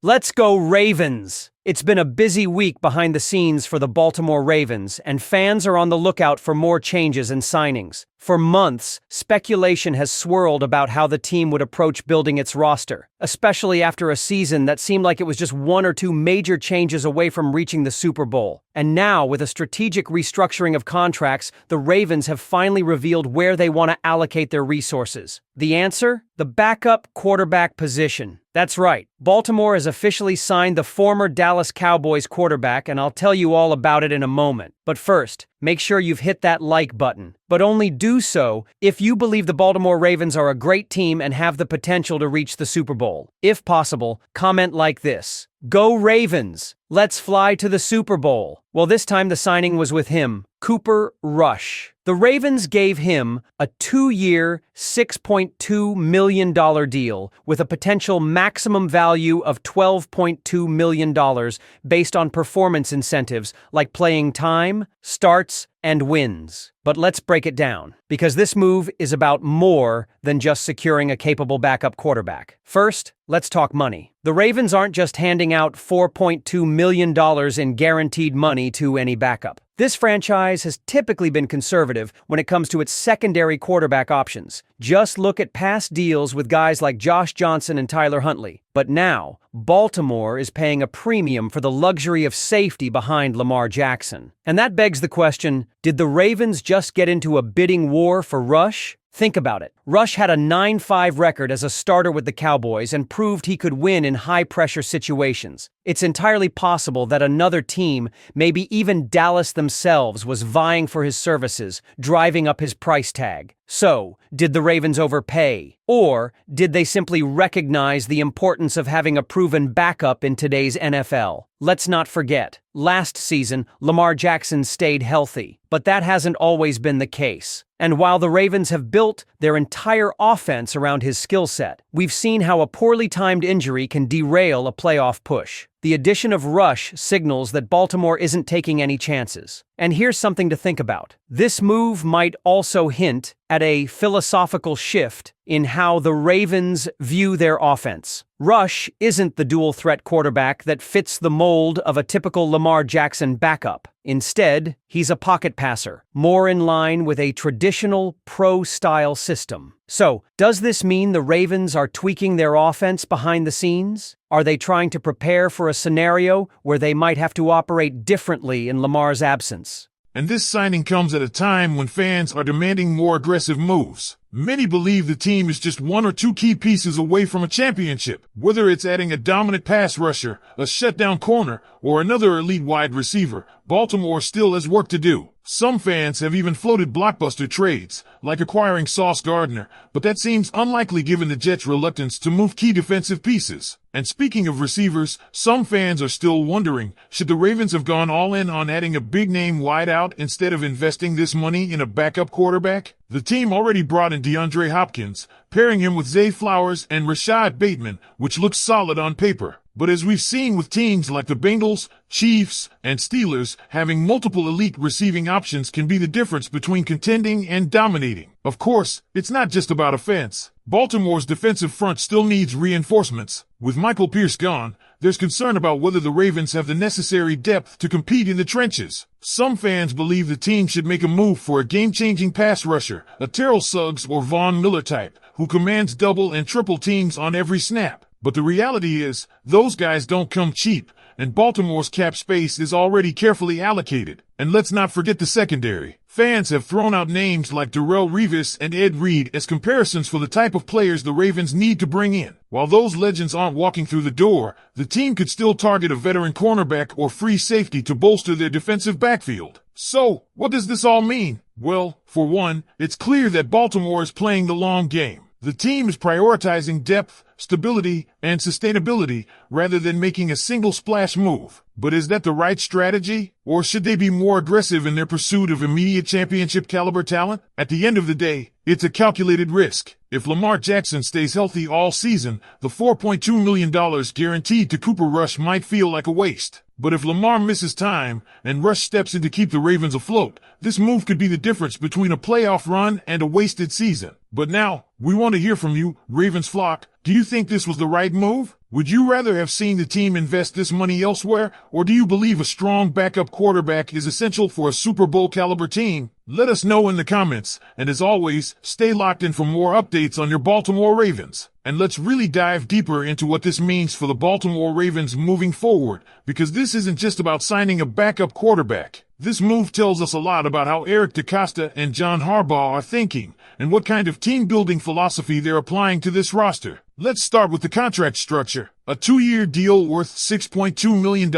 Let's go Ravens! It's been a busy week behind the scenes for the Baltimore Ravens, and fans are on the lookout for more changes and signings. For months, speculation has swirled about how the team would approach building its roster, especially after a season that seemed like it was just one or two major changes away from reaching the Super Bowl. And now, with a strategic restructuring of contracts, the Ravens have finally revealed where they want to allocate their resources. The answer? The backup quarterback position. That's right. Baltimore has officially signed the former Dallas Cowboys quarterback, and I'll tell you all about it in a moment. But first, make sure you've hit that like button. But only do so if you believe the Baltimore Ravens are a great team and have the potential to reach the Super Bowl. If possible, comment like this: "Go Ravens! Let's fly to the Super Bowl." Well, this time the signing was with him, Cooper Rush. The Ravens gave him a 2-year, $6.2 million deal with a potential maximum value of $12.2 million based on performance incentives like playing time, starts, and wins. But let's break it down, because this move is about more than just securing a capable backup quarterback. First, let's talk money. The Ravens aren't just handing out $4.2 million in guaranteed money to any backup. This franchise has typically been conservative when it comes to its secondary quarterback options. Just look at past deals with guys like Josh Johnson and Tyler Huntley. But now, Baltimore is paying a premium for the luxury of safety behind Lamar Jackson. And that begs the question, did the Ravens just get into a bidding war for Rush? Think about it. Rush had a 9-5 record as a starter with the Cowboys and proved he could win in high-pressure situations. It's entirely possible that another team, maybe even Dallas themselves, was vying for his services, driving up his price tag. So, did the Ravens overpay? Or did they simply recognize the importance of having a proven backup in today's NFL? Let's not forget, last season, Lamar Jackson stayed healthy, but that hasn't always been the case. And while the Ravens have built their entire offense around his skill set, we've seen how a poorly timed injury can derail a playoff push. The addition of Rush signals that Baltimore isn't taking any chances. And here's something to think about. This move might also hint at a philosophical shift in how the Ravens view their offense. Rush isn't the dual-threat quarterback that fits the mold of a typical Lamar Jackson backup. Instead, he's a pocket passer, more in line with a traditional pro-style system. So, does this mean the Ravens are tweaking their offense behind the scenes? Are they trying to prepare for a scenario where they might have to operate differently in Lamar's absence? And this signing comes at a time when fans are demanding more aggressive moves. Many believe the team is just one or two key pieces away from a championship. Whether it's adding a dominant pass rusher, a shutdown corner, or another elite wide receiver, Baltimore still has work to do. Some fans have even floated blockbuster trades, like acquiring Sauce Gardner, but that seems unlikely given the Jets' reluctance to move key defensive pieces. And speaking of receivers, some fans are still wondering, should the Ravens have gone all in on adding a big-name wideout instead of investing this money in a backup quarterback? The team already brought in DeAndre Hopkins, pairing him with Zay Flowers and Rashad Bateman, which looks solid on paper. But as we've seen with teams like the Bengals, Chiefs, and Steelers, having multiple elite receiving options can be the difference between contending and dominating. Of course, it's not just about offense. Baltimore's defensive front still needs reinforcements. With Michael Pierce gone, there's concern about whether the Ravens have the necessary depth to compete in the trenches. Some fans believe the team should make a move for a game-changing pass rusher, a Terrell Suggs or Von Miller type, who commands double and triple teams on every snap. But the reality is, those guys don't come cheap, and Baltimore's cap space is already carefully allocated. And let's not forget the secondary. Fans have thrown out names like Darrelle Revis and Ed Reed as comparisons for the type of players the Ravens need to bring in. While those legends aren't walking through the door, the team could still target a veteran cornerback or free safety to bolster their defensive backfield. So, what does this all mean? Well, for one, it's clear that Baltimore is playing the long game. The team is prioritizing depth, stability, and sustainability rather than making a single splash move. But is that the right strategy? Or should they be more aggressive in their pursuit of immediate championship caliber talent? At the end of the day, it's a calculated risk. If Lamar Jackson stays healthy all season, the $4.2 million guaranteed to Cooper Rush might feel like a waste. But if Lamar misses time and Rush steps in to keep the Ravens afloat, this move could be the difference between a playoff run and a wasted season. But now, we want to hear from you, Ravens flock. Do you think this was the right move? Would you rather have seen the team invest this money elsewhere, or do you believe a strong backup quarterback is essential for a Super Bowl caliber team? Let us know in the comments, and as always, stay locked in for more updates on your Baltimore Ravens. And let's really dive deeper into what this means for the Baltimore Ravens moving forward, because this isn't just about signing a backup quarterback. This move tells us a lot about how Eric DeCosta and John Harbaugh are thinking, and what kind of team-building philosophy they're applying to this roster. Let's start with the contract structure. A 2-year deal worth $6.2 million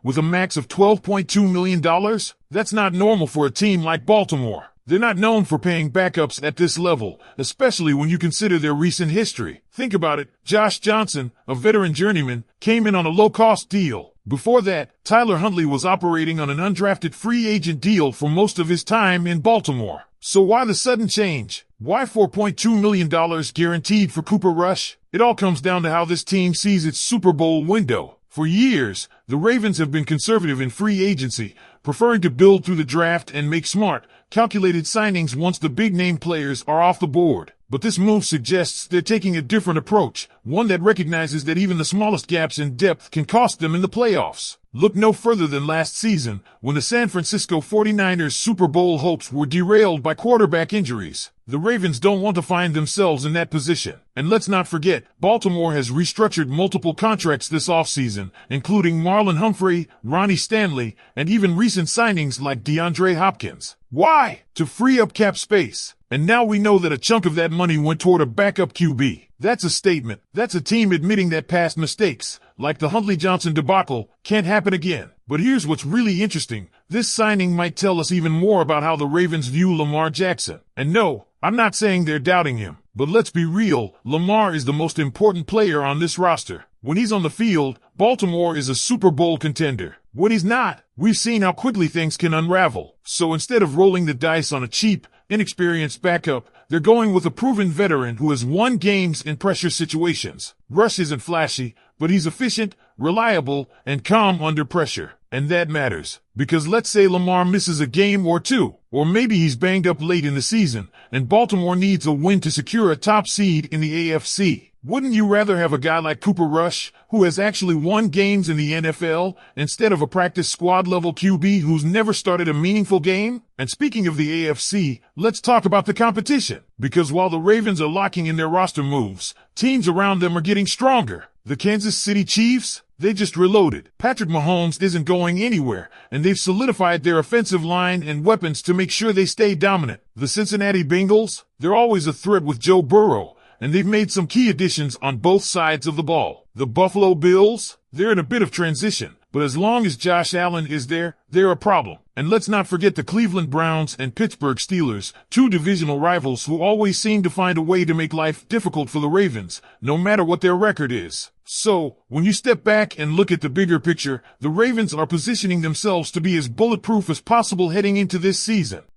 with a max of $12.2 million? That's not normal for a team like Baltimore. They're not known for paying backups at this level, especially when you consider their recent history. Think about it. Josh Johnson, a veteran journeyman, came in on a low-cost deal. Before that, Tyler Huntley was operating on an undrafted free agent deal for most of his time in Baltimore. So why the sudden change? Why $4.2 million guaranteed for Cooper Rush? It all comes down to how this team sees its Super Bowl window. For years, the Ravens have been conservative in free agency, preferring to build through the draft and make smart, calculated signings once the big-name players are off the board. But this move suggests they're taking a different approach, one that recognizes that even the smallest gaps in depth can cost them in the playoffs. Look no further than last season, when the San Francisco 49ers' Super Bowl hopes were derailed by quarterback injuries. The Ravens don't want to find themselves in that position. And let's not forget, Baltimore has restructured multiple contracts this offseason, including Marlon Humphrey, Ronnie Stanley, and even recent signings like DeAndre Hopkins. Why? To free up cap space. And now we know that a chunk of that money went toward a backup QB. That's a statement. That's a team admitting that past mistakes, like the Huntley-Johnson debacle, can't happen again. But here's what's really interesting. This signing might tell us even more about how the Ravens view Lamar Jackson. And no, I'm not saying they're doubting him. But let's be real, Lamar is the most important player on this roster. When he's on the field, Baltimore is a Super Bowl contender. When he's not, we've seen how quickly things can unravel. So instead of rolling the dice on a cheap, inexperienced backup, they're going with a proven veteran who has won games in pressure situations. Rush isn't flashy, but he's efficient, reliable, and calm under pressure. And that matters, because let's say Lamar misses a game or two, or maybe he's banged up late in the season, and Baltimore needs a win to secure a top seed in the AFC. Wouldn't you rather have a guy like Cooper Rush, who has actually won games in the NFL, instead of a practice squad-level QB who's never started a meaningful game? And speaking of the AFC, let's talk about the competition. Because while the Ravens are locking in their roster moves, teams around them are getting stronger. The Kansas City Chiefs? They just reloaded. Patrick Mahomes isn't going anywhere, and they've solidified their offensive line and weapons to make sure they stay dominant. The Cincinnati Bengals? They're always a threat with Joe Burrow, and they've made some key additions on both sides of the ball. The Buffalo Bills? They're in a bit of transition, but as long as Josh Allen is there, they're a problem. And let's not forget the Cleveland Browns and Pittsburgh Steelers, two divisional rivals who always seem to find a way to make life difficult for the Ravens, no matter what their record is. So, when you step back and look at the bigger picture, the Ravens are positioning themselves to be as bulletproof as possible heading into this season.